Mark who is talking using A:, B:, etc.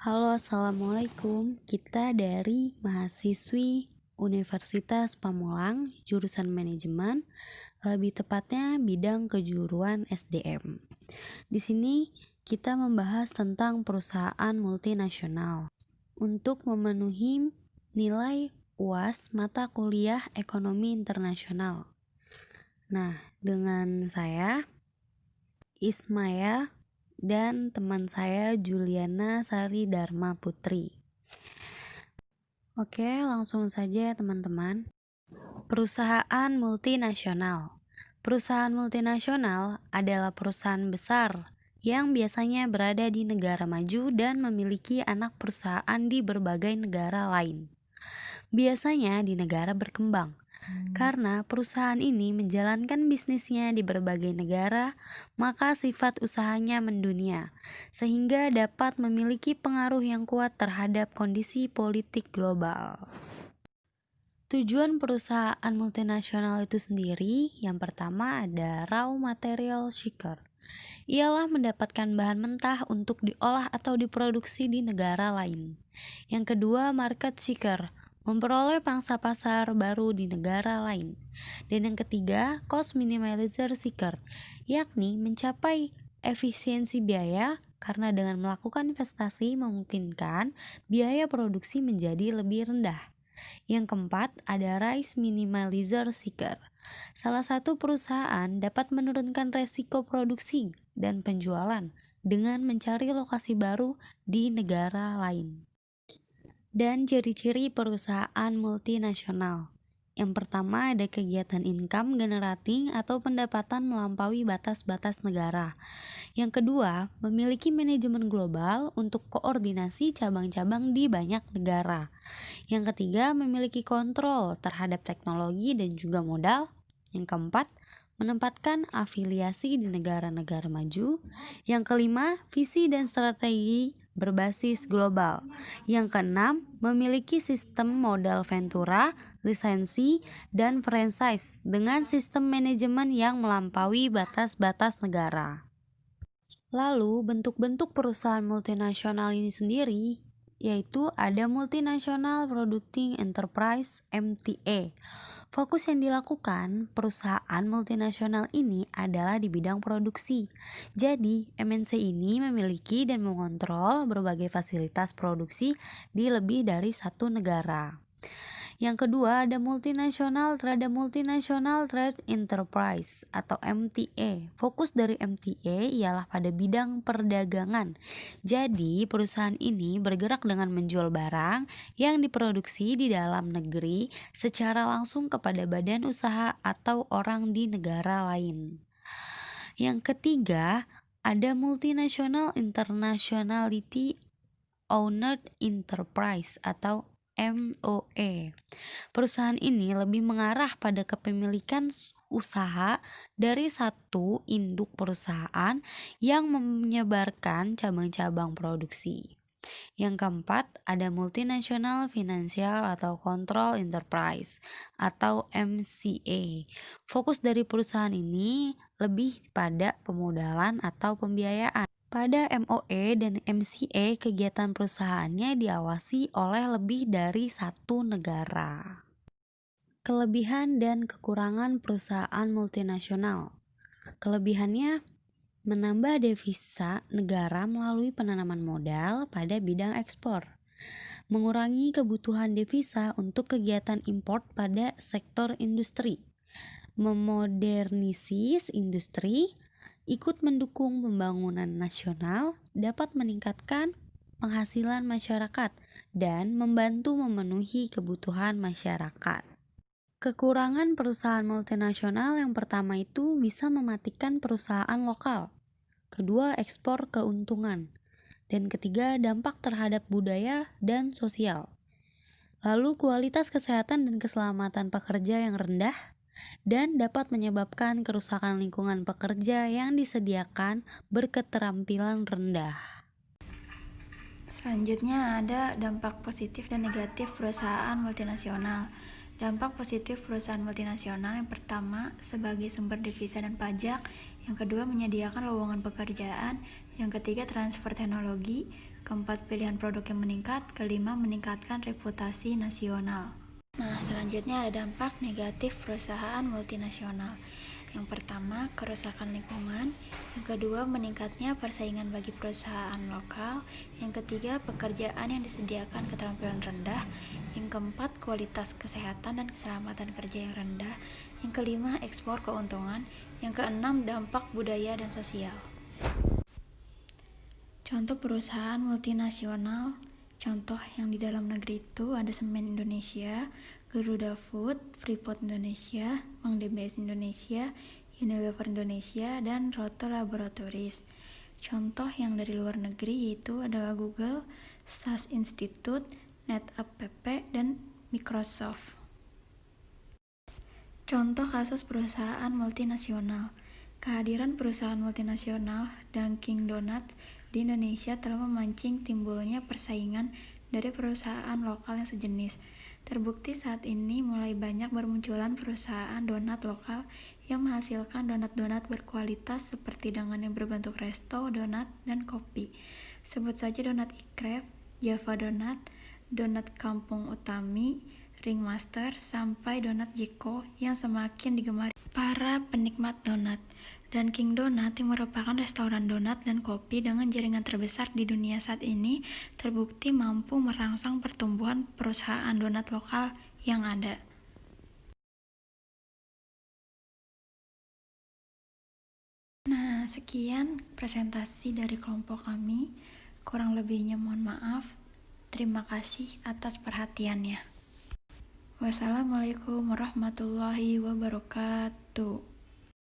A: Halo, Assalamualaikum. Kita dari mahasiswi Universitas Pamulang, jurusan manajemen, lebih tepatnya bidang kejuruan SDM. Di sini kita membahas tentang perusahaan multinasional untuk memenuhi nilai UAS mata kuliah Ekonomi Internasional. Nah, dengan saya Ismaya dan teman saya Juliana Sari Dharma Putri. Oke, langsung saja teman-teman. Perusahaan multinasional. Perusahaan multinasional adalah perusahaan besar yang biasanya berada di negara maju dan memiliki anak perusahaan di berbagai negara lain. Biasanya di negara berkembang. Karena perusahaan ini menjalankan bisnisnya di berbagai negara, maka sifat usahanya mendunia, sehingga dapat memiliki pengaruh yang kuat terhadap kondisi politik global. Tujuan perusahaan multinasional itu sendiri, yang pertama ada raw material seeker. Ialah mendapatkan bahan mentah untuk diolah atau diproduksi di negara lain. Yang kedua, market seeker, memperoleh pangsa pasar baru di negara lain. Dan yang ketiga, cost minimizer seeker, yakni mencapai efisiensi biaya karena dengan melakukan investasi memungkinkan biaya produksi menjadi lebih rendah. Yang keempat, ada risk minimizer seeker. Salah satu perusahaan dapat menurunkan resiko produksi dan penjualan dengan mencari lokasi baru di negara lain. Dan ciri-ciri perusahaan multinasional. Yang pertama ada kegiatan income generating atau pendapatan melampaui batas-batas negara. Yang kedua, memiliki manajemen global untuk koordinasi cabang-cabang di banyak negara. Yang ketiga, memiliki kontrol terhadap teknologi dan juga modal. Yang keempat, menempatkan afiliasi di negara-negara maju. Yang kelima, visi dan strategi berbasis global. Yang keenam, memiliki sistem modal ventura, lisensi, dan franchise dengan sistem manajemen yang melampaui batas-batas negara. Lalu, bentuk-bentuk perusahaan multinasional ini sendiri yaitu ada Multinational Producing Enterprise (MTA). Fokus yang dilakukan perusahaan multinasional ini adalah di bidang produksi. Jadi, MNC ini memiliki dan mengontrol berbagai fasilitas produksi di lebih dari satu negara. Yang kedua ada Multinational Trade Enterprise atau MTA. Fokus dari MTA ialah pada bidang perdagangan. Jadi perusahaan ini bergerak dengan menjual barang yang diproduksi di dalam negeri secara langsung kepada badan usaha atau orang di negara lain. Yang ketiga ada Multinational Internationality Owned Enterprise atau MOE. Perusahaan ini lebih mengarah pada kepemilikan usaha dari satu induk perusahaan yang menyebarkan cabang-cabang produksi. Yang keempat, ada Multinational Financial atau Control Enterprise atau MCA. Fokus dari perusahaan ini lebih pada pemodalan atau pembiayaan. Pada MOE dan MCA, kegiatan perusahaannya diawasi oleh lebih dari satu negara. Kelebihan dan kekurangan perusahaan multinasional. Kelebihannya menambah devisa negara melalui penanaman modal pada bidang ekspor, mengurangi kebutuhan devisa untuk kegiatan import pada sektor industri, memodernisis industri, ikut mendukung pembangunan nasional, dapat meningkatkan penghasilan masyarakat, dan membantu memenuhi kebutuhan masyarakat. Kekurangan perusahaan multinasional yang pertama itu bisa mematikan perusahaan lokal. Kedua, ekspor keuntungan. Dan ketiga, dampak terhadap budaya dan sosial. Lalu kualitas kesehatan dan keselamatan pekerja yang rendah dan dapat menyebabkan kerusakan lingkungan pekerja yang disediakan berketerampilan rendah.
B: Selanjutnya ada dampak positif dan negatif perusahaan multinasional. Dampak positif perusahaan multinasional yang pertama sebagai sumber devisa dan pajak, yang kedua menyediakan lowongan pekerjaan, yang ketiga transfer teknologi, keempat, pilihan produk yang meningkat, kelima, meningkatkan reputasi nasional. Nah, selanjutnya ada dampak negatif perusahaan multinasional. Yang pertama, kerusakan lingkungan. Yang kedua, meningkatnya persaingan bagi perusahaan lokal. Yang ketiga, pekerjaan yang disediakan keterampilan rendah. Yang keempat, kualitas kesehatan dan keselamatan kerja yang rendah. Yang kelima, ekspor keuntungan. Yang keenam, dampak budaya dan sosial. Contoh perusahaan multinasional. Contoh yang di dalam negeri itu ada Semen Indonesia, Garuda Food, Freeport Indonesia, Bank DBS Indonesia, Unilever Indonesia, dan Roto Laboratories. Contoh yang dari luar negeri yaitu ada Google, SAS Institute, NetApp, dan Microsoft. Contoh kasus perusahaan multinasional. Kehadiran perusahaan multinasional Dunkin' Donuts di Indonesia telah memancing timbulnya persaingan dari perusahaan lokal yang sejenis. Terbukti saat ini mulai banyak bermunculan perusahaan donat lokal yang menghasilkan donat-donat berkualitas seperti dengan yang berbentuk resto, donat, dan kopi. Sebut saja donat iKref, Java Donat, donat Kampung Utami, Ringmaster, sampai donat Jeko yang semakin digemari para penikmat donat. Dunkin' Donuts yang merupakan restoran donat dan kopi dengan jaringan terbesar di dunia saat ini terbukti mampu merangsang pertumbuhan perusahaan donat lokal yang ada. Nah, sekian presentasi dari kelompok kami. Kurang lebihnya mohon maaf. Terima kasih atas perhatiannya. Wassalamualaikum warahmatullahi wabarakatuh.